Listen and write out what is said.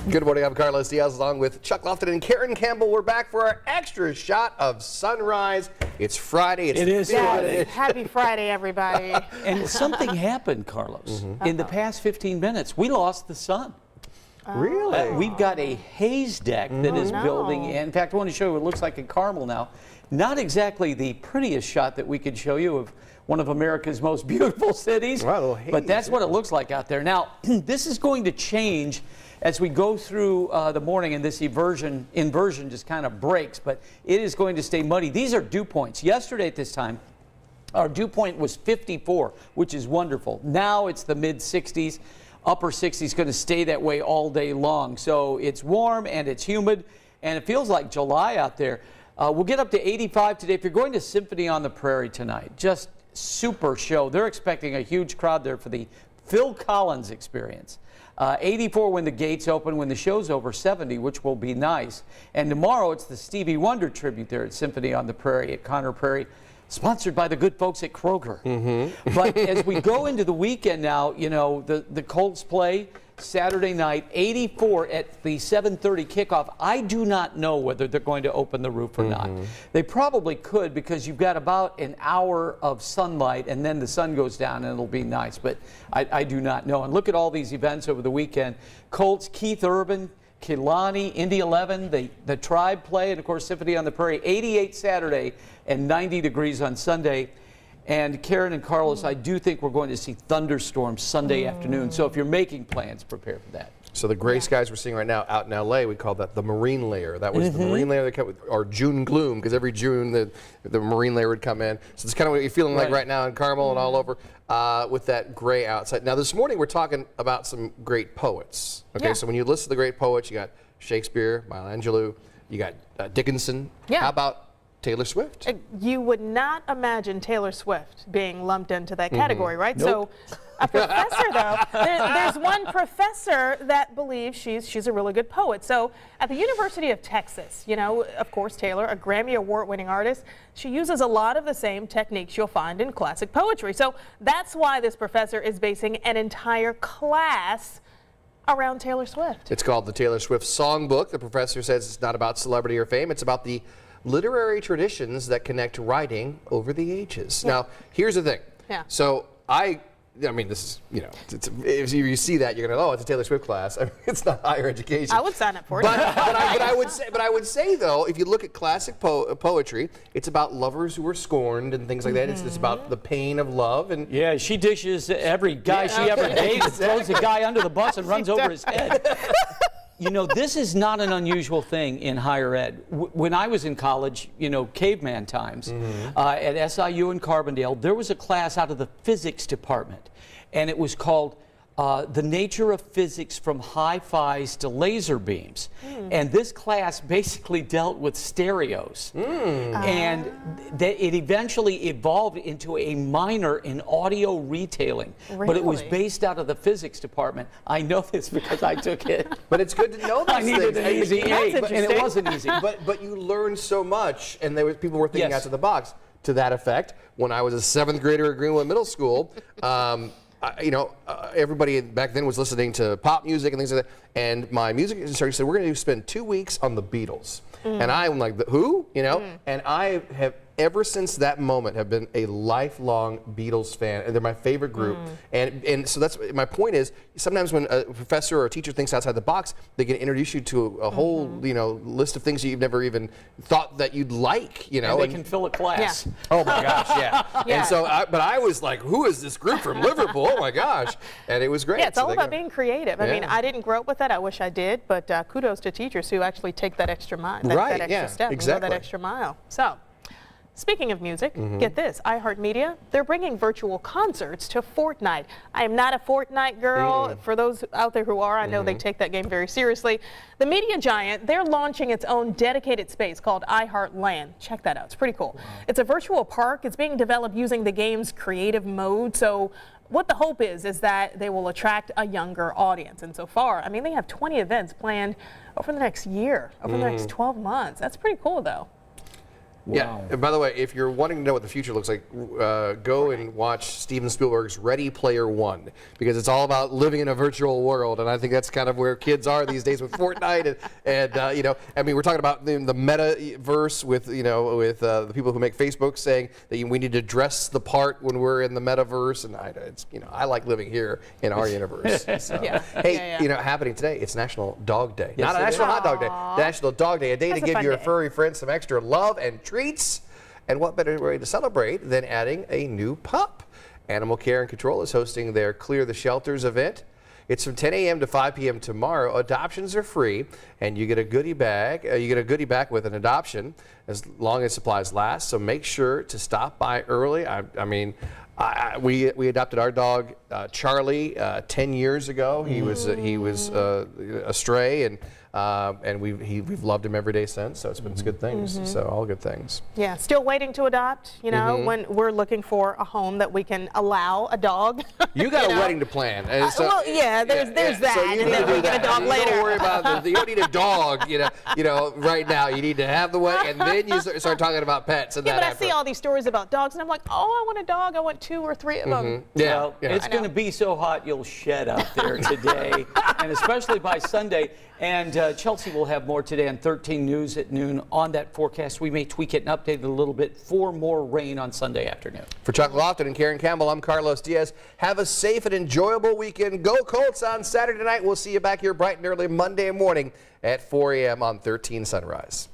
Good morning, I'm Carlos Diaz along with Chuck Lofton and Karen Campbell. We're back for our extra shot of sunrise. It's Friday. It is Friday. Happy Friday, everybody. And something happened, Carlos. In the past 15 minutes, we lost the sun. Really? We've got a haze deck that is building. In fact, I want to show you what it looks like in Carmel now. Not exactly the prettiest shot that we could show you of one of America's most beautiful cities, but that's what it looks like out there. Now, this is going to change as we go through the morning, and this inversion just kind of breaks, but it is going to stay muddy. These are dew points. Yesterday at this time, our dew point was 54, which is wonderful. Now it's the mid-60s. Upper 60s, going to stay that way all day long. So it's warm and it's humid, and it feels like July out there. We'll get up to 85 today. If you're going to Symphony on the Prairie tonight, just super show. They're expecting a huge crowd there for the Phil Collins experience. 84 when the gates open, when the show's over, 70, which will be nice. And tomorrow it's the Stevie Wonder tribute there at Symphony on the Prairie at Conner Prairie, sponsored by the good folks at Kroger. But as we go into the weekend now, you know, the Colts play Saturday night, 84 at the 7:30 kickoff. I do not know whether they're going to open the roof or not. They probably could, because you've got about an hour of sunlight and then the sun goes down and it'll be nice, but I do not know. And look at all these events over the weekend. Colts, Keith Urban, Kilani, Indy 11, the Tribe play, and of course Symphony on the Prairie. 88 Saturday and 90 degrees on Sunday. And Karen and Carlos, I do think we're going to see thunderstorms Sunday afternoon. So if you're making plans, prepare for that. So the gray skies we're seeing right now out in LA, we call that the marine layer. That was the marine layer that kept with our June gloom, because every June the marine layer would come in. So it's kind of what you're feeling like right now in Carmel and all over with that gray outside. Now this morning we're talking about some great poets. Okay, so when you listen to the great poets, you got Shakespeare, Michelangelo, you got Dickinson. How about Taylor Swift? You would not imagine Taylor Swift being lumped into that category, right? So a professor, though, there's one professor that believes she's a really good poet. So at the University of Texas, you know, of course, Taylor, a Grammy Award-winning artist, she uses a lot of the same techniques you'll find in classic poetry. So that's why this professor is basing an entire class around Taylor Swift. It's called the Taylor Swift Songbook. The professor says it's not about celebrity or fame. It's about the literary traditions that connect writing over the ages. Now, here's the thing. So I mean, this is, you know, if you see that, you're going to, oh, it's a Taylor Swift class. I mean, it's not higher education. I would sign up for it. But I would say, though, if you look at classic poetry, it's about lovers who were scorned and things like that. It's about the pain of love. And yeah, she dishes every guy she ever dated, throws the guy under the bus and runs over his head. You know, this is not an unusual thing in higher ed. When I was in college, you know, caveman times, at SIU in Carbondale, there was a class out of the physics department, and it was called The Nature of Physics from Hi-Fis to Laser Beams. And this class basically dealt with stereos. And it eventually evolved into a minor in audio retailing. But it was based out of the physics department. I know this because I took it. But it's good to know those things. I needed an easy A, and it wasn't easy. But you learn so much, and people were thinking outside the box. To that effect, when I was a 7th grader at Greenwood Middle School, you know, everybody back then was listening to pop music and things like that. And my music instructor said, we're going to spend 2 weeks on the Beatles. And I'm like, who? You know? And I have, ever since that moment, have been a lifelong Beatles fan. And they're my favorite group. And so that's, my point is, sometimes when a professor or a teacher thinks outside the box, they can introduce you to a whole, you know, list of things you've never even thought that you'd like, you know. And they can fill a class. Oh my gosh, And so, but I was like, who is this group from Liverpool? Oh my gosh. And it was great. Yeah, it's all about being creative. I mean, I didn't grow up with that. I wish I did, but kudos to teachers who actually take that extra mile, that extra step, and go that extra mile. So, speaking of music, get this, iHeartMedia, they're bringing virtual concerts to Fortnite. I am not a Fortnite girl. For those out there who are, I know they take that game very seriously. The media giant, they're launching its own dedicated space called iHeartLand. Check that out. It's pretty cool. It's a virtual park. It's being developed using the game's creative mode. So what the hope is that they will attract a younger audience. And so far, I mean, they have 20 events planned over the next year, over the next 12 months. That's pretty cool, though. Yeah. And by the way, if you're wanting to know what the future looks like, go and watch Steven Spielberg's Ready Player One, because it's all about living in a virtual world, and I think that's kind of where kids are these days with Fortnite, and you know, I mean, we're talking about the metaverse with the people who make Facebook saying that we need to dress the part when we're in the metaverse, and I like living here in our universe. So. Hey, happening today, it's National Dog Day, not a National Hot Dog Day, National Dog Day, a day to give your furry friends some extra love and treats. And what better way to celebrate than adding a new pup? Animal Care and Control is hosting their Clear the Shelters event. It's from 10 a.m. to 5 p.m. tomorrow. Adoptions are free, and you get a goodie bag. You get a goodie bag with an adoption as long as supplies last. So make sure to stop by early. We adopted our dog Charlie 10 years ago. He was a stray, and we've loved him every day since. So it's been good things. So all good things. Yeah, still waiting to adopt. When we're looking for a home that we can allow a dog. You got a wedding to plan. So, well, yeah, there's that, so and then we get a dog later. Don't worry about it. You don't need a dog. Right now you need to have the wedding, and then you start talking about pets. And but I see all these stories about dogs, and I'm like, oh, I want a dog. I want 2 or 3 of them. It's going to be so hot you'll shed out there today, and especially by Sunday. And Chelsea will have more today on 13 News at noon on that forecast. We may tweak it and update it a little bit for more rain on Sunday afternoon. For Chuck Lofton and Karen Campbell, I'm Carlos Diaz. Have a safe and enjoyable weekend. Go Colts on Saturday night. We'll see you back here bright and early Monday morning at 4 a.m. on 13 Sunrise.